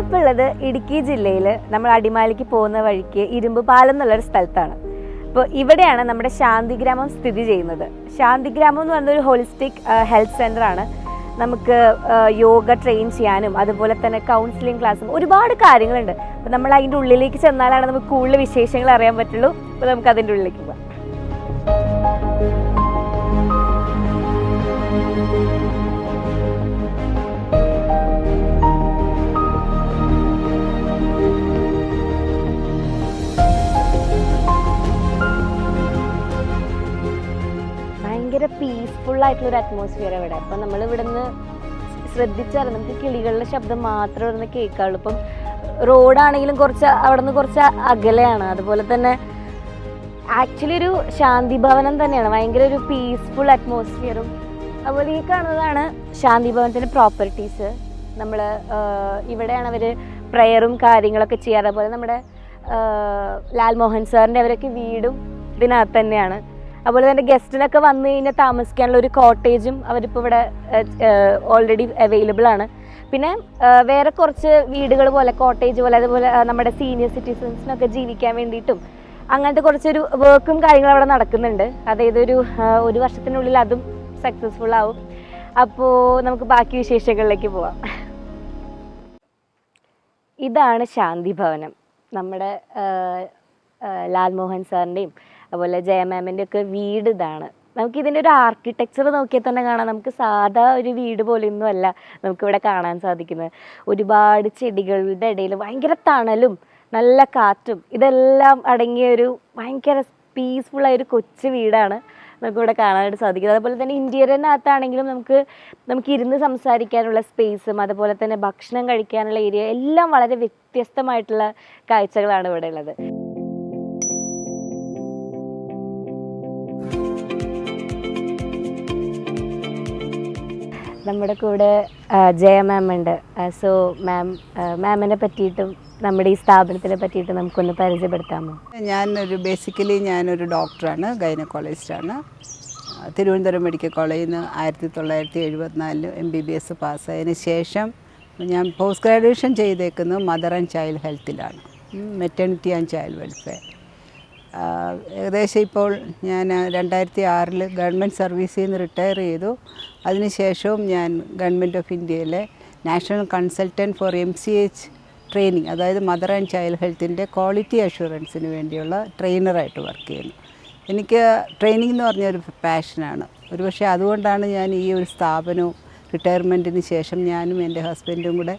നമ്മളിപ്പോൾ ഉള്ളത് ഇടുക്കി ജില്ലയിൽ നമ്മൾ അടിമാലിക്ക് പോകുന്ന വഴിക്ക് ഇരുമ്പ് പാലം എന്നുള്ളൊരു സ്ഥലത്താണ്. അപ്പോൾ ഇവിടെയാണ് നമ്മുടെ ശാന്തിഗ്രാമം സ്ഥിതി ചെയ്യുന്നത്. ശാന്തിഗ്രാമം എന്ന് പറയുന്ന ഒരു ഹോളിസ്റ്റിക് ഹെൽത്ത് സെൻ്ററാണ്. നമുക്ക് യോഗ ട്രെയിൻ ചെയ്യാനും അതുപോലെ തന്നെ കൗൺസിലിംഗ് ക്ലാസ്സും ഒരുപാട് കാര്യങ്ങളുണ്ട്. അപ്പോൾ നമ്മൾ അതിൻ്റെ ഉള്ളിലേക്ക് ചെന്നാലാണ് നമുക്ക് കൂടുതൽ വിശേഷങ്ങൾ അറിയാൻ പറ്റുള്ളൂ. അപ്പോൾ നമുക്ക് അതിൻ്റെ ഉള്ളിലേക്ക് പോകാം. ഭയങ്കര പീസ്ഫുൾ ആയിട്ടുള്ളൊരു അറ്റ്മോസ്ഫിയർ ഇവിടെ. അപ്പം നമ്മൾ ഇവിടുന്ന് ശ്രദ്ധിച്ചാൽ നമുക്ക് കിളികളുടെ ശബ്ദം മാത്രമേ ഇവിടുന്ന് കേൾക്കാറുള്ളൂ. ഇപ്പം റോഡാണെങ്കിലും അവിടെ നിന്ന് കുറച്ച് അകലെയാണ്. അതുപോലെ തന്നെ ആക്ച്വലി ഒരു ശാന്തി ഭവനം തന്നെയാണ്. ഭയങ്കര ഒരു പീസ്ഫുൾ അറ്റ്മോസ്ഫിയറും. അതുപോലെ ഈ കാണുന്നതാണ് ശാന്തി ഭവനത്തിൻ്റെ പ്രോപ്പർട്ടീസ്. നമ്മൾ ഇവിടെയാണ് അവർ പ്രയറും കാര്യങ്ങളൊക്കെ ചെയ്യാറ്. അതുപോലെ നമ്മുടെ ലാൽമോഹൻ സാറിൻ്റെ അവരൊക്കെ വീടും ഇതിനകത്ത് തന്നെയാണ്. അതുപോലെ തന്നെ ഗസ്റ്റിനൊക്കെ വന്നു കഴിഞ്ഞാൽ താമസിക്കാനുള്ള ഒരു കോട്ടേജും അവരിപ്പോൾ ഇവിടെ ഓൾറെഡി അവൈലബിൾ ആണ്. പിന്നെ വേറെ കുറച്ച് വീടുകൾ പോലെ കോട്ടേജ് പോലെ, അതുപോലെ നമ്മുടെ സീനിയർ സിറ്റിസൺസിനൊക്കെ ജീവിക്കാൻ വേണ്ടിയിട്ടും അങ്ങനത്തെ കുറച്ചൊരു വർക്കും കാര്യങ്ങളും അവിടെ നടക്കുന്നുണ്ട്. അതായത് ഒരു വർഷത്തിനുള്ളിൽ അതും സക്സസ്ഫുൾ ആവും. അപ്പോൾ നമുക്ക് ബാക്കി വിശേഷങ്ങളിലേക്ക് പോവാം. ഇതാണ് ശാന്തി ഭവനം. നമ്മുടെ ലാൽമോഹൻ സാറിൻ്റെയും അതുപോലെ ജയ മാമിൻ്റെ ഒക്കെ വീട് ഇതാണ്. നമുക്കിതിൻ്റെ ഒരു ആർക്കിടെക്ചർ നോക്കിയാൽ തന്നെ കാണാം. നമുക്ക് സാധാ ഒരു വീട് പോലെയൊന്നും അല്ല നമുക്കിവിടെ കാണാൻ സാധിക്കുന്നത്. ഒരുപാട് ചെടികളുടെ ഇടയിൽ ഭയങ്കര തണലും നല്ല കാറ്റും ഇതെല്ലാം അടങ്ങിയ ഒരു ഭയങ്കര പീസ്ഫുള്ളായ ഒരു കൊച്ചു വീടാണ് നമുക്കിവിടെ കാണാനായിട്ട് സാധിക്കുന്നത്. അതുപോലെ തന്നെ ഇന്റീരിയറിനകത്താണെങ്കിലും നമുക്ക് ഇരുന്ന് സംസാരിക്കാനുള്ള സ്പേസും അതുപോലെ തന്നെ ഭക്ഷണം കഴിക്കാനുള്ള ഏരിയ എല്ലാം വളരെ വ്യത്യസ്തമായിട്ടുള്ള കാഴ്ചകളാണ് ഇവിടെ ഉള്ളത്. നമ്മുടെ കൂടെ ജയ മാം ഉണ്ട്. സോ മാമിനെ പറ്റിയിട്ടും നമ്മുടെ ഈ സ്ഥാപനത്തിനെ പറ്റിയിട്ട് നമുക്കൊന്ന് പരിചയപ്പെടുത്താമോ? ഞാനൊരു ഡോക്ടറാണ്, ഗൈനക്കോളജിസ്റ്റാണ്. തിരുവനന്തപുരം മെഡിക്കൽ കോളേജിൽ നിന്ന് 1974 MBBS പാസ്സായതിനു ശേഷം ഞാൻ പോസ്റ്റ് ഗ്രാജുവേഷൻ ചെയ്തേക്കുന്നത് മദർ ആൻഡ് ചൈൽഡ് ഹെൽത്തിലാണ്, മെറ്റേണിറ്റി ആൻഡ് ചൈൽഡ് വെൽഫെയർ. ഏകദേശം ഇപ്പോൾ ഞാൻ 2006 ഗവൺമെൻറ് സർവീസിൽ നിന്ന് റിട്ടയർ ചെയ്തു. അതിനുശേഷവും ഞാൻ ഗവൺമെൻറ് ഓഫ് ഇന്ത്യയിലെ national consultant for MCH training, അതായത് മദർ ആൻഡ് ചൈൽഡ് ഹെൽത്തിൻ്റെ ക്വാളിറ്റി അഷുറൻസിന് വേണ്ടിയുള്ള ട്രെയിനറായിട്ട് വർക്ക് ചെയ്യുന്നു. എനിക്ക് ട്രെയിനിങ് എന്ന് പറഞ്ഞൊരു പാഷനാണ്. ഒരുപക്ഷെ അതുകൊണ്ടാണ് ഞാൻ ഈ ഒരു സ്ഥാപനവും റിട്ടയർമെൻറ്റിന് ശേഷം ഞാനും എൻ്റെ ഹസ്ബൻഡും കൂടെ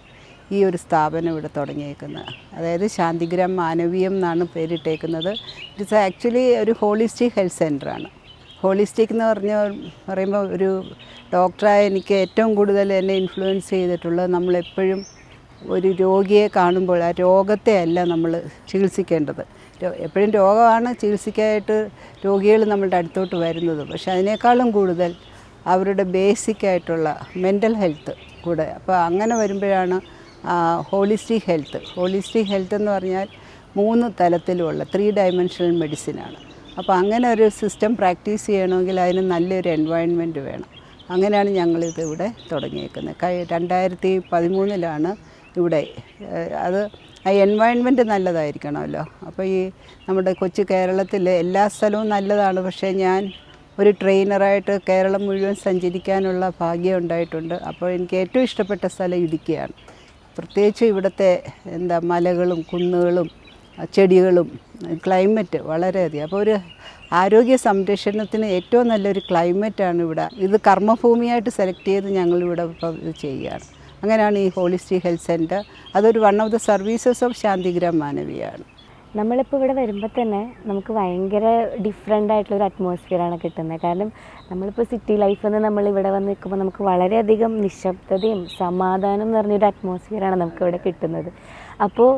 ഈ ഒരു സ്ഥാപനം ഇവിടെ തുടങ്ങിയേക്കുന്നത്. അതായത് ശാന്തിഗ്രാം മാനവീയം എന്നാണ് പേരിട്ടേക്കുന്നത്. ഇറ്റ്സ് ആക്ച്വലി ഒരു ഹോളിസ്റ്റിക് ഹെൽത്ത് സെൻ്ററാണ്. ഹോളിസ്റ്റിക് എന്ന് പറയുമ്പോൾ ഒരു ഡോക്ടറായ എനിക്ക് ഏറ്റവും കൂടുതൽ എന്നെ ഇൻഫ്ലുവൻസ് ചെയ്തിട്ടുള്ളത്, നമ്മളെപ്പോഴും ഒരു രോഗിയെ കാണുമ്പോൾ ആ രോഗത്തെ അല്ല നമ്മൾ ചികിത്സിക്കേണ്ടത്. എപ്പോഴും രോഗമാണ് ചികിത്സിക്കാനായിട്ട് രോഗികൾ നമ്മളുടെ അടുത്തോട്ട് വരുന്നത്. പക്ഷെ അതിനേക്കാളും കൂടുതൽ അവരുടെ ബേസിക്കായിട്ടുള്ള മെൻ്റൽ ഹെൽത്ത് കൂടെ. അപ്പോൾ അങ്ങനെ വരുമ്പോഴാണ് ഹോളിസ്റ്റിക് ഹെൽത്ത് എന്ന് പറഞ്ഞാൽ 3 തലത്തിലുമുള്ള 3 ഡയമെൻഷണൽ മെഡിസിനാണ്. അപ്പോൾ അങ്ങനെ ഒരു സിസ്റ്റം പ്രാക്ടീസ് ചെയ്യണമെങ്കിൽ അതിന് നല്ലൊരു എൻവയോൺമെൻറ്റ് വേണം. അങ്ങനെയാണ് ഞങ്ങളിത് ഇവിടെ തുടങ്ങിയേക്കുന്നത്. 2013 ഇവിടെ. അത് ആ എൻവയോൺമെൻറ്റ് നല്ലതായിരിക്കണമല്ലോ. അപ്പോൾ ഈ നമ്മുടെ കൊച്ചു കേരളത്തിൽ എല്ലാ സ്ഥലവും നല്ലതാണ്. പക്ഷേ ഞാൻ ഒരു ട്രെയിനറായിട്ട് കേരളം മുഴുവൻ സഞ്ചരിക്കാനുള്ള ഭാഗ്യം ഉണ്ടായിട്ടുണ്ട്. അപ്പോൾ എനിക്ക് ഏറ്റവും ഇഷ്ടപ്പെട്ട സ്ഥലം ഇടുക്കിയാണ്. പ്രത്യേകിച്ച് ഇവിടുത്തെ മലകളും കുന്നുകളും ചെടികളും ക്ലൈമറ്റ് വളരെയധികം. അപ്പോൾ ഒരു ആരോഗ്യ സംരക്ഷണത്തിന് ഏറ്റവും നല്ലൊരു ക്ലൈമറ്റാണ് ഇവിടെ. ഇത് കർമ്മഭൂമിയായിട്ട് സെലക്ട് ചെയ്ത് ഞങ്ങളിവിടെ ഇപ്പോൾ ഇത് ചെയ്യുകയാണ്. അങ്ങനെയാണ് ഈ ഹോളിസ്റ്റിക് ഹെൽത്ത് സെൻറ്റർ. അതൊരു one of the services of Shanthigram മാനവീയാണ്. നമ്മളിപ്പോൾ ഇവിടെ വരുമ്പോൾ തന്നെ നമുക്ക് ഭയങ്കര ഡിഫറെൻ്റ് ആയിട്ടുള്ളൊരു അറ്റ്മോസ്ഫിയറാണ് കിട്ടുന്നത്. കാരണം നമ്മളിപ്പോൾ സിറ്റി ലൈഫിൽ നിന്ന് നമ്മളിവിടെ വന്ന് നിൽക്കുമ്പോൾ നമുക്ക് വളരെയധികം നിശബ്ദതയും സമാധാനം നിറഞ്ഞൊരു അറ്റ്മോസ്ഫിയറാണ് നമുക്കിവിടെ കിട്ടുന്നത്. അപ്പോൾ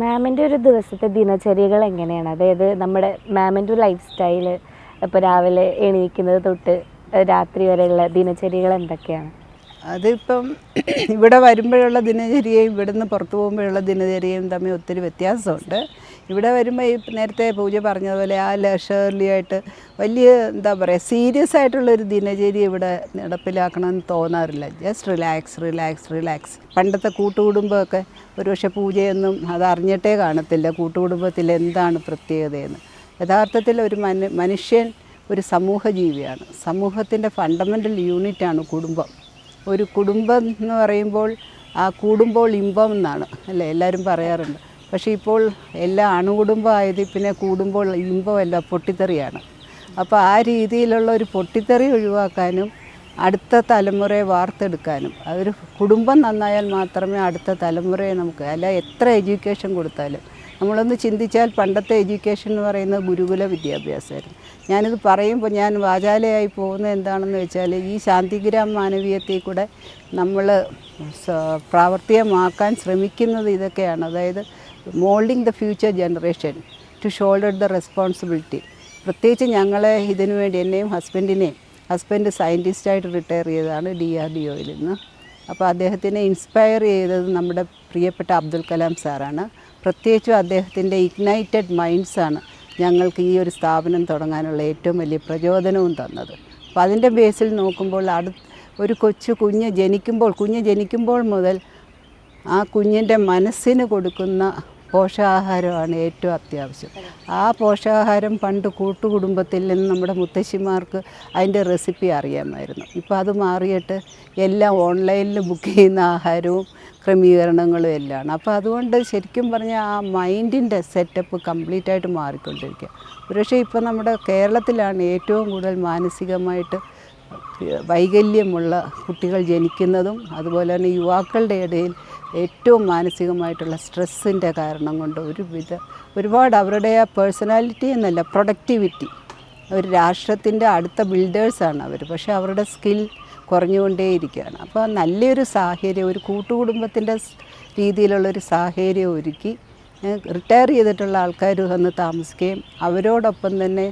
മാമിൻ്റെ ഒരു ദിവസത്തെ ദിനചര്യകൾ എങ്ങനെയാണ്? അതായത് നമ്മുടെ മാമിൻ്റെ ഒരു ലൈഫ് സ്റ്റൈല്, ഇപ്പോൾ രാവിലെ എണീക്കുന്നത് തൊട്ട് രാത്രി വരെയുള്ള ദിനചര്യകൾ എന്തൊക്കെയാണ്? അതിപ്പം ഇവിടെ വരുമ്പോഴുള്ള ദിനചര്യയും ഇവിടുന്ന് പുറത്തു പോകുമ്പോഴുള്ള ദിനചര്യയും തമ്മിൽ ഒത്തിരി വ്യത്യാസമുണ്ട്. ഇവിടെ വരുമ്പോൾ ഈ നേരത്തെ പൂജ പറഞ്ഞതുപോലെ ആ ലെഷർലി ആയിട്ട് വലിയ എന്താ പറയുക സീരിയസ് ആയിട്ടുള്ളൊരു ദിനചര്യ ഇവിടെ നടപ്പിലാക്കണമെന്ന് തോന്നാറില്ല. Just relax. പണ്ടത്തെ കൂട്ടുകുടുംബമൊക്കെ ഒരുപക്ഷെ പൂജയൊന്നും അത് അറിഞ്ഞിട്ടേ കാണത്തില്ല, കൂട്ടുകുടുംബത്തിൽ എന്താണ് പ്രത്യേകതയെന്ന്. യഥാർത്ഥത്തിൽ ഒരു മനുഷ്യൻ ഒരു സമൂഹ ജീവിയാണ്. സമൂഹത്തിൻ്റെ ഫണ്ടമെൻ്റൽ യൂണിറ്റാണ് കുടുംബം. ഒരു കുടുംബം എന്ന് പറയുമ്പോൾ ആ കൂടുമ്പോൾ ഇമ്പം എന്നാണ് അല്ലേ എല്ലാവരും പറയാറുണ്ട്. പക്ഷേ ഇപ്പോൾ എല്ലാ അണുകുടുംബമായത് പിന്നെ കൂടുമ്പോൾ ഇമ്പമല്ല പൊട്ടിത്തെറിയാണ്. അപ്പോൾ ആ രീതിയിലുള്ള ഒരു പൊട്ടിത്തെറി ഒഴിവാക്കാനും അടുത്ത തലമുറയെ വാർത്തെടുക്കാനും അതൊരു കുടുംബം നന്നായാൽ മാത്രമേ അടുത്ത തലമുറയെ നമുക്ക്, അല്ല എത്ര എഡ്യൂക്കേഷൻ കൊടുത്താലും നമ്മളൊന്ന് ചിന്തിച്ചാൽ പണ്ടത്തെ എഡ്യൂക്കേഷൻ എന്ന് പറയുന്നത് ഗുരുകുല വിദ്യാഭ്യാസമായിരുന്നു. ഞാനിത് പറയുമ്പോൾ ഞാൻ വാചാലയായി പോകുന്നത് എന്താണെന്ന് വെച്ചാൽ ഈ ശാന്തിഗ്രാം മാനവീയത്തിൽ കൂടെ നമ്മൾ പ്രാവർത്തികമാക്കാൻ ശ്രമിക്കുന്നത് ഇതൊക്കെയാണ്. അതായത് moulding the future generation to shoulder the responsibility. പ്രത്യേകിച്ച് ഞങ്ങളെ ഇതിനു വേണ്ടി എന്നെയും ഹസ്ബൻഡ് സയൻറ്റിസ്റ്റായിട്ട് റിട്ടയർ ചെയ്തതാണ് DRDOയിൽ നിന്ന്. അപ്പോൾ അദ്ദേഹത്തിനെ ഇൻസ്പയർ ചെയ്തത് നമ്മുടെ പ്രിയപ്പെട്ട അബ്ദുൽ കലാം സാറാണ്. പ്രത്യേകിച്ചും അദ്ദേഹത്തിൻ്റെ ഇഗ്നൈറ്റഡ് മൈൻഡ്സാണ് ഞങ്ങൾക്ക് ഈ ഒരു സ്ഥാപനം തുടങ്ങാനുള്ള ഏറ്റവും വലിയ പ്രചോദനവും തന്നത്. അപ്പോൾ അതിൻ്റെ ബേസിൽ നോക്കുമ്പോൾ ഒരു കുഞ്ഞ് ജനിക്കുമ്പോൾ മുതൽ ആ കുഞ്ഞിൻ്റെ മനസ്സിന് കൊടുക്കുന്ന പോഷകാഹാരമാണ് ഏറ്റവും അത്യാവശ്യം. ആ പോഷകാഹാരം പണ്ട് കൂട്ടുകുടുംബത്തിൽ നിന്ന് നമ്മുടെ മുത്തശ്ശിമാർക്ക് അതിൻ്റെ റെസിപ്പി അറിയാമായിരുന്നു. ഇപ്പോൾ അത് മാറിയിട്ട് എല്ലാം ഓൺലൈനിൽ ബുക്ക് ചെയ്യുന്ന ആഹാരവും ക്രമീകരണങ്ങളും എല്ലാമാണ്. അപ്പോൾ അതുകൊണ്ട് ശരിക്കും പറഞ്ഞാൽ ആ മൈൻഡിൻ്റെ സെറ്റപ്പ് കംപ്ലീറ്റായിട്ട് മാറിക്കൊണ്ടിരിക്കുക. ഒരുപക്ഷെ ഇപ്പോൾ നമ്മുടെ കേരളത്തിലാണ് ഏറ്റവും കൂടുതൽ മാനസികമായിട്ട് വൈകല്യമുള്ള കുട്ടികൾ ജനിക്കുന്നതും അതുപോലെ തന്നെ യുവാക്കളുടെ ഇടയിൽ ഏറ്റവും മാനസികമായിട്ടുള്ള സ്ട്രെസ്സിൻ്റെ കാരണം കൊണ്ട് ഒരുപാട് അവരുടെ ആ പേഴ്സണാലിറ്റി എന്നല്ല പ്രൊഡക്ടിവിറ്റി, ഒരു രാഷ്ട്രത്തിൻ്റെ അടുത്ത ബിൽഡേഴ്സാണ് അവർ. പക്ഷേ അവരുടെ സ്കിൽ കുറഞ്ഞുകൊണ്ടേയിരിക്കുകയാണ്. അപ്പോൾ നല്ലൊരു സാഹചര്യം, ഒരു കൂട്ടുകുടുംബത്തിൻ്റെ രീതിയിലുള്ളൊരു സാഹചര്യം ഒരുക്കി റിട്ടയർ ചെയ്തിട്ടുള്ള ആൾക്കാർ വന്ന് താമസിക്കുകയും അവരോടൊപ്പം തന്നെ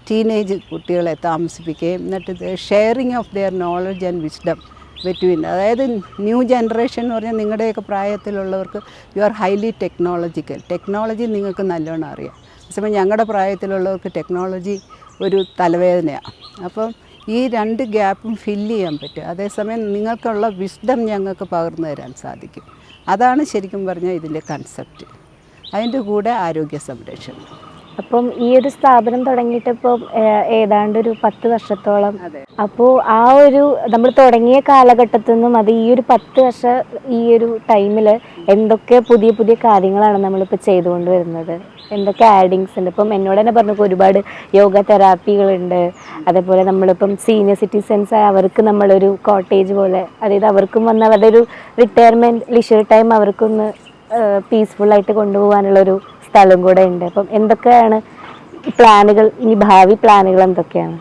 ടീനേജ് കുട്ടികളെ താമസിപ്പിക്കുകയും എന്നിട്ട് sharing of their knowledge and wisdom between, അതായത് ന്യൂ ജനറേഷൻ എന്ന് പറഞ്ഞാൽ നിങ്ങളുടെയൊക്കെ പ്രായത്തിലുള്ളവർക്ക് യു ആർ ഹൈലി ടെക്നോളജി നിങ്ങൾക്ക് നല്ലോണം അറിയാം. അതേസമയം ഞങ്ങളുടെ പ്രായത്തിലുള്ളവർക്ക് ടെക്നോളജി ഒരു തലവേദനയാണ്. അപ്പം ഈ രണ്ട് ഗ്യാപ്പും ഫില്ല് ചെയ്യാൻ പറ്റും. അതേസമയം നിങ്ങൾക്കുള്ള വിസ്ഡം ഞങ്ങൾക്ക് പകർന്നു തരാൻ സാധിക്കും. അതാണ് ശരിക്കും പറഞ്ഞാൽ ഇതിൻ്റെ കൺസെപ്റ്റ്. അതിൻ്റെ കൂടെ ആരോഗ്യ സംരക്ഷണം. അപ്പം ഈ ഒരു സ്ഥാപനം തുടങ്ങിയിട്ട് ഇപ്പോൾ ഏതാണ്ട് ഒരു 10 വർഷത്തോളം. അപ്പോൾ ആ ഒരു നമ്മൾ തുടങ്ങിയ കാലഘട്ടത്തിൽ നിന്നും അത് ഈ ഒരു 10 വർഷം ഈ ഒരു ടൈമിൽ എന്തൊക്കെ പുതിയ കാര്യങ്ങളാണ് നമ്മളിപ്പോൾ ചെയ്തുകൊണ്ട് വരുന്നത്, എന്തൊക്കെ ആഡിങ്സ് ഉണ്ട്? ഇപ്പം എന്നോട് തന്നെ പറഞ്ഞപ്പോൾ ഒരുപാട് യോഗ തെറാപ്പികളുണ്ട്. അതേപോലെ നമ്മളിപ്പം സീനിയർ സിറ്റിസൺസ് അവർക്ക് നമ്മളൊരു കോട്ടേജ് പോലെ, അതായത് അവർക്കും വന്ന് അവരുടെ ഒരു റിട്ടയർമെൻറ്റ് ലിഷർ ടൈം അവർക്കൊന്ന് പീസ്ഫുള്ളായിട്ട് കൊണ്ടുപോകാനുള്ളൊരു സ്ഥലം കൂടെ ഉണ്ട്. അപ്പം എന്തൊക്കെയാണ് പ്ലാനുകൾ, ഇനി ഭാവി പ്ലാനുകൾ എന്തൊക്കെയാണ്?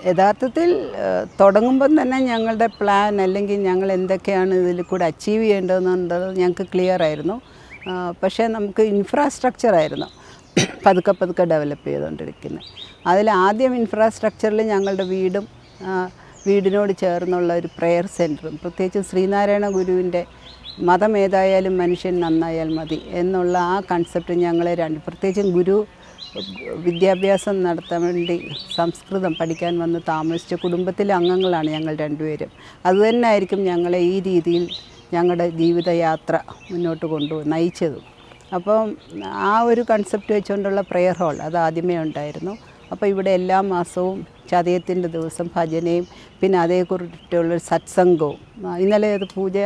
യഥാർത്ഥത്തിൽ തുടങ്ങുമ്പം തന്നെ ഞങ്ങളുടെ പ്ലാൻ അല്ലെങ്കിൽ ഞങ്ങൾ എന്തൊക്കെയാണ് ഇതിൽ കൂടെ അച്ചീവ് ചെയ്യേണ്ടതെന്നുള്ളത് ഞങ്ങൾക്ക് ക്ലിയർ ആയിരുന്നു. പക്ഷേ നമുക്ക് ഇൻഫ്രാസ്ട്രക്ചറായിരുന്നു പതുക്കെ ഡെവലപ്പ് ചെയ്തുകൊണ്ടിരിക്കുന്നത്. അതിൽ ആദ്യം ഇൻഫ്രാസ്ട്രക്ചറിൽ ഞങ്ങളുടെ വീടിനോട് ചേർന്നുള്ള ഒരു പ്രെയർ സെൻറ്ററും, പ്രത്യേകിച്ച് ശ്രീനാരായണ ഗുരുവിൻ്റെ മതം ഏതായാലും മനുഷ്യൻ നന്നായാൽ മതി എന്നുള്ള ആ കൺസെപ്റ്റ് ഞങ്ങളെ പ്രത്യേകിച്ചും ഗുരു വിദ്യാഭ്യാസം നടത്താൻ വേണ്ടി സംസ്കൃതം പഠിക്കാൻ വന്ന് താമസിച്ച കുടുംബത്തിലെ അംഗങ്ങളാണ് ഞങ്ങൾ രണ്ടുപേരും. അതുതന്നെ ആയിരിക്കും ഞങ്ങളെ ഈ രീതിയിൽ ഞങ്ങളുടെ ജീവിതയാത്ര മുന്നോട്ട് നയിച്ചതും. അപ്പം ആ ഒരു കൺസെപ്റ്റ് വെച്ചുകൊണ്ടുള്ള പ്രെയർ ഹാൾ അത് ആദ്യമേ ഉണ്ടായിരുന്നു. അപ്പോൾ ഇവിടെ എല്ലാ മാസവും ചതയത്തിൻ്റെ ദിവസം ഭജനയും പിന്നെ അതേക്കുറിച്ചുള്ളൊരു സത്സംഗവും, ഇന്നലെ അത് പൂജ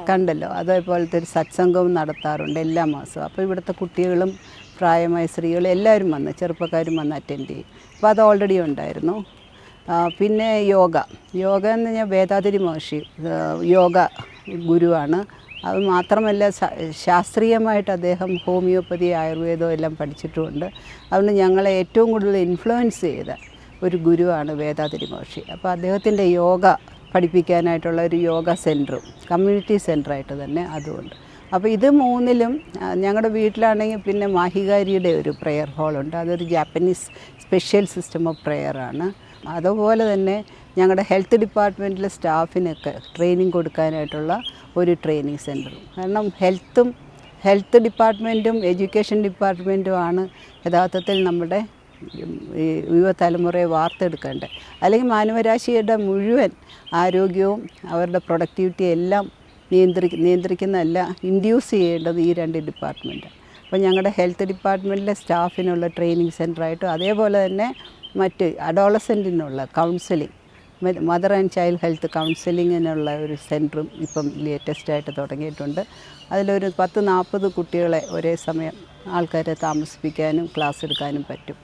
കണ്ടല്ലോ, അതേപോലത്തെ ഒരു സത്സംഗവും നടത്താറുണ്ട് എല്ലാ മാസവും. അപ്പോൾ ഇവിടുത്തെ കുട്ടികളും പ്രായമായ സ്ത്രീകളും എല്ലാവരും വന്ന്, ചെറുപ്പക്കാരും വന്ന് അറ്റൻഡ് ചെയ്യും. അപ്പോൾ അത് ഓൾറെഡി ഉണ്ടായിരുന്നു. പിന്നെ യോഗ എന്ന് പറഞ്ഞാൽ വേദാതിരി മഹർഷി യോഗ ഗുരുവാണ്. അത് മാത്രമല്ല ശാസ്ത്രീയമായിട്ട് അദ്ദേഹം ഹോമിയോപ്പതി ആയുർവേദം എല്ലാം പഠിച്ചിട്ടുമുണ്ട്. അതുകൊണ്ട് ഞങ്ങളെ ഏറ്റവും കൂടുതൽ ഇൻഫ്ലുവൻസ് ചെയ്ത ഒരു ഗുരുവാണ് വേദാതിരി മഹർഷി. അപ്പോൾ അദ്ദേഹത്തിൻ്റെ യോഗ പഠിപ്പിക്കാനായിട്ടുള്ള ഒരു യോഗ സെൻറ്ററും കമ്മ്യൂണിറ്റി സെൻറ്ററായിട്ട് തന്നെ അതുകൊണ്ട്. അപ്പോൾ ഇത് മൂന്നിലും ഞങ്ങളുടെ വീട്ടിലാണെങ്കിൽ പിന്നെ മാഹികാരിയുടെ ഒരു പ്രെയർ ഹാളുണ്ട്. അതൊരു ജാപ്പനീസ് സ്പെഷ്യൽ സിസ്റ്റം ഓഫ് പ്രെയറാണ്. അതുപോലെ തന്നെ ഞങ്ങളുടെ ഹെൽത്ത് ഡിപ്പാർട്ട്മെൻറ്റിലെ സ്റ്റാഫിനൊക്കെ ട്രെയിനിങ് കൊടുക്കാനായിട്ടുള്ള ഒരു ട്രെയിനിങ് സെൻറ്ററും. കാരണം ഹെൽത്ത് ഡിപ്പാർട്ട്മെൻറ്റും എഡ്യൂക്കേഷൻ ഡിപ്പാർട്ട്മെൻറ്റുമാണ് യഥാർത്ഥത്തിൽ നമ്മുടെ ഈ യുവതലമുറയെ വാർത്തെടുക്കേണ്ടത്. അല്ലെങ്കിൽ മാനവരാശിയുടെ മുഴുവൻ ആരോഗ്യവും അവരുടെ പ്രൊഡക്ടിവിറ്റി എല്ലാം നിയന്ത്രിക്കുന്നതല്ല, ഇൻഡ്യൂസ് ചെയ്യേണ്ടത് ഈ 2 ഡിപ്പാർട്ട്മെൻറ്റാണ്. അപ്പോൾ ഞങ്ങളുടെ ഹെൽത്ത് ഡിപ്പാർട്ട്മെൻറ്റിലെ സ്റ്റാഫിനുള്ള ട്രെയിനിങ് സെൻ്ററായിട്ടും അതേപോലെ തന്നെ മറ്റ് അഡോളസെൻറ്റിനുള്ള counselling, mother and child health കൗൺസിലിങ്ങിനുള്ള ഒരു സെൻറ്ററും ഇപ്പം ലേറ്റസ്റ്റായിട്ട് തുടങ്ങിയിട്ടുണ്ട്. അതിലൊരു 10-40 കുട്ടികളെ ഒരേ സമയം ആൾക്കാരെ താമസിപ്പിക്കാനും ക്ലാസ് എടുക്കാനും പറ്റും.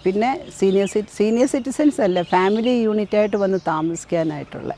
പിന്നെ സീനിയർ സിറ്റിസൺസ് അല്ല, ഫാമിലി യൂണിറ്റായിട്ട് വന്ന് താമസിക്കാനായിട്ടുള്ള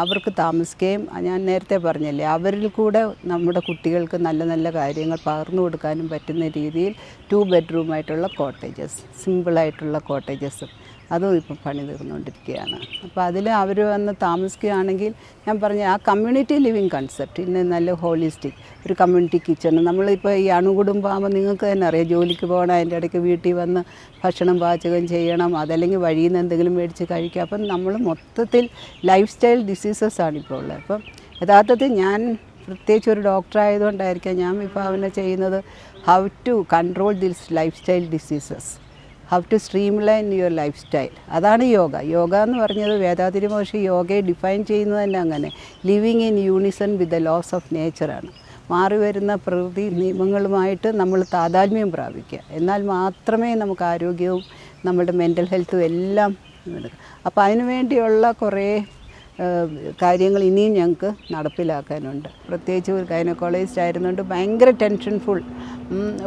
അവർക്ക് താമസിക്കുകയും, ഞാൻ നേരത്തെ പറഞ്ഞല്ലേ, അവരിൽ കൂടെ നമ്മുടെ കുട്ടികൾക്ക് നല്ല നല്ല കാര്യങ്ങൾ പകർന്നു കൊടുക്കാനും പറ്റുന്ന രീതിയിൽ 2 ബെഡ്റൂമായിട്ടുള്ള കോട്ടേജസ്, സിമ്പിളായിട്ടുള്ള കോട്ടേജസും അതും ഇപ്പം പണി തീർന്നുകൊണ്ടിരിക്കുകയാണ്. അപ്പോൾ അതിൽ അവർ വന്ന് താമസിക്കുകയാണെങ്കിൽ ഞാൻ പറഞ്ഞ ആ കമ്മ്യൂണിറ്റി ലിവിങ് കൺസെപ്റ്റ്, ഇന്ന് നല്ല ഹോളിസ്റ്റിക് ഒരു കമ്മ്യൂണിറ്റി കിച്ചൺ. നമ്മളിപ്പോൾ ഈ അണുകുടുംബമാകുമ്പോൾ നിങ്ങൾക്ക് തന്നെ അറിയാം, ജോലിക്ക് പോകണം, അതിൻ്റെ ഇടയ്ക്ക് വീട്ടിൽ വന്ന് ഭക്ഷണം പാചകം ചെയ്യണം, അതല്ലെങ്കിൽ വഴിയിൽ നിന്ന് എന്തെങ്കിലും മേടിച്ച് കഴിക്കുക. അപ്പം നമ്മൾ മൊത്തത്തിൽ ലൈഫ് സ്റ്റൈൽ ഡിസീസസാണ് ഇപ്പോൾ ഉള്ളത്. അപ്പം യഥാർത്ഥത്തിൽ ഞാൻ പ്രത്യേകിച്ച് ഒരു ഡോക്ടറായതുകൊണ്ടായിരിക്കാം ഞാൻ വിഭാവന ചെയ്യുന്നത് how to control this lifestyle diseases, how to streamline your lifestyle. അതാണ് യോഗ. യോഗ എന്ന് പറഞ്ഞത് വേദാതിരി മഹർഷി യോഗയെ ഡിഫൈൻ ചെയ്യുന്നത് തന്നെ അങ്ങനെ, living in unison with the laws of നേച്ചറാണ്. മാറി വരുന്ന പ്രകൃതി നിയമങ്ങളുമായിട്ട് നമ്മൾ താതാത്മ്യം പ്രാപിക്കുക, എന്നാൽ മാത്രമേ നമുക്ക് ആരോഗ്യവും നമ്മുടെ മെൻ്റൽ ഹെൽത്തും എല്ലാം എടുക്കാം. അപ്പോൾ അതിനു വേണ്ടിയുള്ള കുറേ കാര്യങ്ങൾ ഇനിയും ഞങ്ങൾക്ക് നടപ്പിലാക്കാനുണ്ട്. പ്രത്യേകിച്ച് ഒരു ഗൈനക്കോളജിസ്റ്റ് ആയിരുന്നുകൊണ്ട് ഭയങ്കര ടെൻഷൻ ഫുൾ,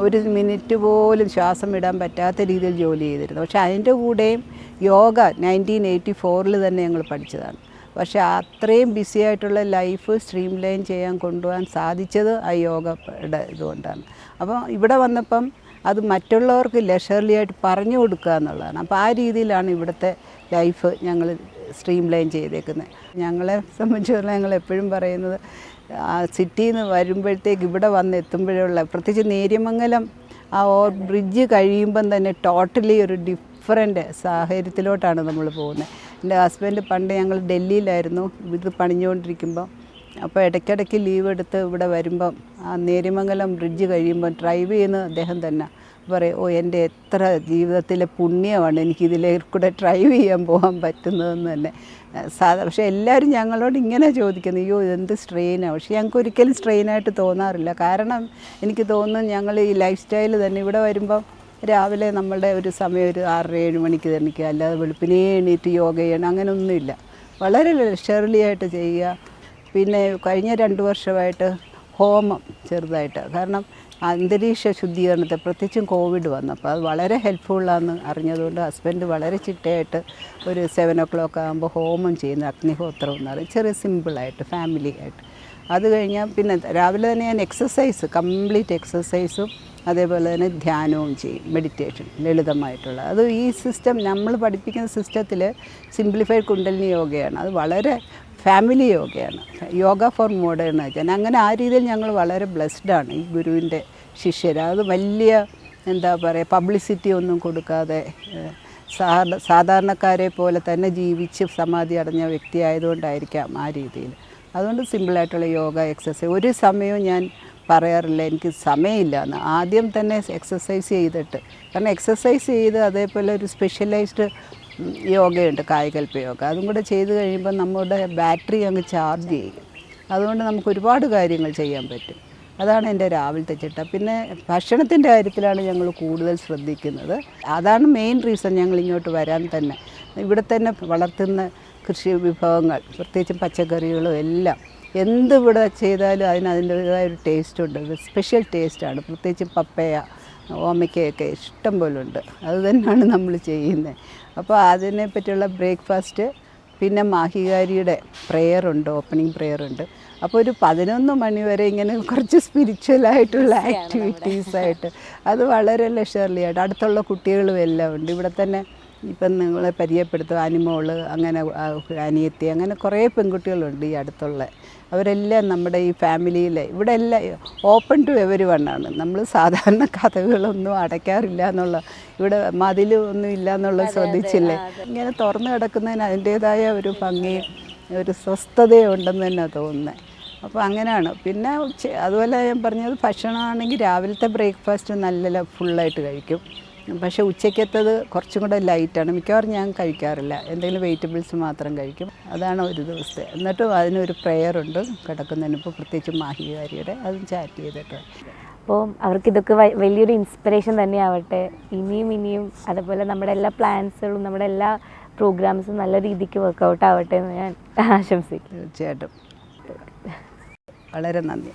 ഒരു മിനിറ്റ് പോലും ശ്വാസം വിടാൻ പറ്റാത്ത രീതിയിൽ ജോലി ചെയ്തിരുന്നു. പക്ഷേ അതിൻ്റെ കൂടെയും യോഗ 1984 തന്നെ ഞങ്ങൾ പഠിച്ചതാണ്. പക്ഷേ അത്രയും ബിസി ആയിട്ടുള്ള ലൈഫ് സ്ട്രീം ലൈൻ ചെയ്യാൻ കൊണ്ടുപോകാൻ സാധിച്ചത് ആ യോഗയുടെ ഇതുകൊണ്ടാണ്. അപ്പോൾ ഇവിടെ വന്നപ്പം അത് മറ്റുള്ളവർക്ക് ലെഷർലി ആയിട്ട് പറഞ്ഞു കൊടുക്കുക എന്നുള്ളതാണ്. അപ്പോൾ ആ രീതിയിലാണ് ഇവിടുത്തെ ലൈഫ് ഞങ്ങൾ സ്ട്രീം ലൈൻ ചെയ്തേക്കുന്നത്. ഞങ്ങളെ സംബന്ധിച്ചിടത്തോളം ഞങ്ങൾ എപ്പോഴും പറയുന്നത്, സിറ്റിയിൽ നിന്ന് വരുമ്പോഴത്തേക്ക് ഇവിടെ വന്ന് എത്തുമ്പോഴുള്ള, പ്രത്യേകിച്ച് നേര്യമംഗലം ആ ബ്രിഡ്ജ് കഴിയുമ്പം തന്നെ ടോട്ടലി ഒരു ഡിഫറൻറ്റ് സാഹചര്യത്തിലോട്ടാണ് നമ്മൾ പോകുന്നത്. എൻ്റെ ഹസ്ബൻഡ് പണ്ട് ഞങ്ങൾ ഡൽഹിയിലായിരുന്നു ഇത് പണിഞ്ഞുകൊണ്ടിരിക്കുമ്പം, അപ്പോൾ ഇടയ്ക്കിടയ്ക്ക് ലീവ് എടുത്ത് ഇവിടെ വരുമ്പം ആ നേര്യമംഗലം ബ്രിഡ്ജ് കഴിയുമ്പം ഡ്രൈവ് ചെയ്യുന്ന അദ്ദേഹം തന്നെ പറയും, ഓ എൻ്റെ എത്ര ജീവിതത്തിലെ പുണ്യമാണ് എനിക്കിതിലേ കൂടെ ഡ്രൈവ് ചെയ്യാൻ പോകാൻ പറ്റുന്നതെന്ന് തന്നെ. പക്ഷേ എല്ലാവരും ഞങ്ങളോട് ഇങ്ങനെ ചോദിക്കുന്നു, അയ്യോ ഇതെന്ത് സ്ട്രെയിനാണ്. പക്ഷേ ഞങ്ങൾക്ക് ഒരിക്കലും സ്ട്രെയിനായിട്ട് തോന്നാറില്ല. കാരണം എനിക്ക് തോന്നുന്നു ഞങ്ങൾ ഈ ലൈഫ് സ്റ്റൈൽ തന്നെ ഇവിടെ വരുമ്പം രാവിലെ നമ്മളുടെ ഒരു സമയം ഒരു 6-7 മണിക്ക് എണീക്കുക, അല്ലാതെ വെളുപ്പിനേ എണീറ്റ് യോഗ ചെയ്യണം അങ്ങനെയൊന്നുമില്ല. വളരെ ലെഷർലി ആയിട്ട് ചെയ്യുക. പിന്നെ കഴിഞ്ഞ 2 വർഷമായിട്ട് ഹോമം ചെറുതായിട്ട്, കാരണം അന്തരീക്ഷ ശുദ്ധീകരണത്തെ, പ്രത്യേകിച്ചും കോവിഡ് വന്നപ്പോൾ അത് വളരെ ഹെൽപ്ഫുള്ളാണെന്ന് അറിഞ്ഞതുകൊണ്ട് ഹസ്ബൻഡ് വളരെ ചിട്ടയായിട്ട് ഒരു 7 o'clock ആകുമ്പോൾ ഹോമം ചെയ്യുന്ന അഗ്നിഹോത്രം എന്ന് പറയും, ചെറിയ സിമ്പിളായിട്ട് ഫാമിലി ആയിട്ട്. അത് കഴിഞ്ഞാൽ പിന്നെ രാവിലെ തന്നെ ഞാൻ എക്സസൈസ്, കംപ്ലീറ്റ് എക്സസൈസും അതേപോലെ തന്നെ ധ്യാനവും ചെയ്യും, മെഡിറ്റേഷൻ ലളിതമായിട്ടുള്ള. അത് ഈ സിസ്റ്റം നമ്മൾ പഠിപ്പിക്കുന്ന സിസ്റ്റത്തിൽ സിംപ്ലിഫൈഡ് കുണ്ടലിനി യോഗയാണ്. അത് വളരെ ഫാമിലി യോഗയാണ്, യോഗ ഫോർ മോഡേൺ ആയിട്ട്. അങ്ങനെ ആ രീതിയിൽ ഞങ്ങൾ വളരെ ബ്ലെസ്ഡാണ് ഈ ഗുരുവിൻ്റെ ശിഷ്യർ. അത് വലിയ എന്താ പറയുക, പബ്ലിസിറ്റി ഒന്നും കൊടുക്കാതെ സാധാരണക്കാരെ പോലെ തന്നെ ജീവിച്ച് സമാധി അടഞ്ഞ വ്യക്തി ആയതുകൊണ്ടായിരിക്കാം ആ രീതിയിൽ. അതുകൊണ്ട് സിമ്പിളായിട്ടുള്ള യോഗ എക്സസൈസ്. ഒരു സമയവും ഞാൻ പറയാറില്ല എനിക്ക് സമയമില്ല എന്ന്. ആദ്യം തന്നെ എക്സസൈസ് ചെയ്തിട്ട്, കാരണം എക്സസൈസ് ചെയ്ത് അതേപോലെ ഒരു സ്പെഷ്യലൈസ്ഡ് യോഗയുണ്ട്, കായകൽപ്പ യോഗ. അതും കൂടെ ചെയ്ത് കഴിയുമ്പോൾ നമ്മുടെ ബാറ്ററി അങ്ങ് ചാർജ് ചെയ്യും. അതുകൊണ്ട് നമുക്ക് ഒരുപാട് കാര്യങ്ങൾ ചെയ്യാൻ പറ്റും. അതാണ് എൻ്റെ രാവിലത്തെ ചിട്ട. പിന്നെ ഭക്ഷണത്തിൻ്റെ കാര്യത്തിലാണ് ഞങ്ങൾ കൂടുതൽ ശ്രദ്ധിക്കുന്നത്. അതാണ് മെയിൻ റീസൺ ഞങ്ങൾ ഇങ്ങോട്ട് വരാൻ തന്നെ. ഇവിടെ തന്നെ വളർത്തുന്ന കൃഷി വിഭവങ്ങൾ, പ്രത്യേകിച്ചും പച്ചക്കറികളും എല്ലാം, എന്തിവിടെ ചെയ്താലും അതിൻ്റേതായ ഒരു ടേസ്റ്റുണ്ട്, സ്പെഷ്യൽ ടേസ്റ്റാണ്. പ്രത്യേകിച്ചും പപ്പയ, ഓമയ്ക്കയൊക്കെ ഇഷ്ടം പോലെ ഉണ്ട്. അത് തന്നെയാണ് നമ്മൾ ചെയ്യുന്നത്. അപ്പോൾ അതിനെ പറ്റിയുള്ള ബ്രേക്ക്ഫാസ്റ്റ്, പിന്നെ മാഹികാരിയുടെ പ്രെയറുണ്ട്, ഓപ്പണിംഗ് പ്രെയറുണ്ട്. അപ്പോൾ ഒരു 11 മണി വരെ ഇങ്ങനെ കുറച്ച് സ്പിരിച്വലായിട്ടുള്ള ആക്ടിവിറ്റീസായിട്ട്, അത് വളരെ ലെഷർലി ആയിട്ട്. അടുത്തുള്ള കുട്ടികളും എല്ലാം ഉണ്ട് ഇവിടെ തന്നെ. ഇപ്പം നിങ്ങളെ പരിചയപ്പെടുത്തും അനിമോള്, അങ്ങനെ അനിയത്തി, അങ്ങനെ കുറേ പെൺകുട്ടികളുണ്ട് ഈ അടുത്തുള്ള. അവരെല്ലാം നമ്മുടെ ഈ ഫാമിലിയിലെ ഇവിടെ എല്ലാം ഓപ്പൺ ടു എവരി വണ്ണാണ്. നമ്മൾ സാധാരണ കഥകളൊന്നും അടയ്ക്കാറില്ല എന്നുള്ള, ഇവിടെ മതിലൊന്നും ഇല്ല എന്നുള്ളത് ശ്രദ്ധിച്ചില്ലേ. ഇങ്ങനെ തുറന്നു കിടക്കുന്നതിന് അതിൻ്റേതായ ഒരു ഭംഗിയും ഒരു സ്വസ്ഥതയും ഉണ്ടെന്ന് തന്നെ തോന്നുന്നത്. അപ്പോൾ അങ്ങനെയാണ്. പിന്നെ അതുപോലെ ഞാൻ പറഞ്ഞത് ഭക്ഷണമാണെങ്കിൽ രാവിലത്തെ ബ്രേക്ക്ഫാസ്റ്റ് നല്ല ഫുള്ളായിട്ട് കഴിക്കും. പക്ഷേ ഉച്ചയ്ക്കത്തത് കുറച്ചും കൂടെ ലൈറ്റാണ്. മിക്കവാറും ഞാൻ കഴിക്കാറില്ല, എന്തെങ്കിലും വെജിറ്റബിൾസ് മാത്രം കഴിക്കും. അതാണ് ഒരു ദിവസത്തെ. എന്നിട്ടും അതിനൊരു പ്രെയറുണ്ട് കിടക്കുന്നതിന്. ഇപ്പോൾ പ്രത്യേകിച്ച് മാഹികാരിയുടെ അതും ചാറ്റ് ചെയ്തിട്ട്. അപ്പോൾ അവർക്കിതൊക്കെ വലിയൊരു ഇൻസ്പിറേഷൻ തന്നെയാവട്ടെ. ഇനിയും അതുപോലെ നമ്മുടെ എല്ലാ പ്ലാൻസുകളും നമ്മുടെ എല്ലാ പ്രോഗ്രാംസും നല്ല രീതിക്ക് വർക്കൗട്ട് ആവട്ടെ എന്ന് ഞാൻ ആശംസിക്കുന്നു. തീർച്ചയായിട്ടും. വളരെ നന്ദി.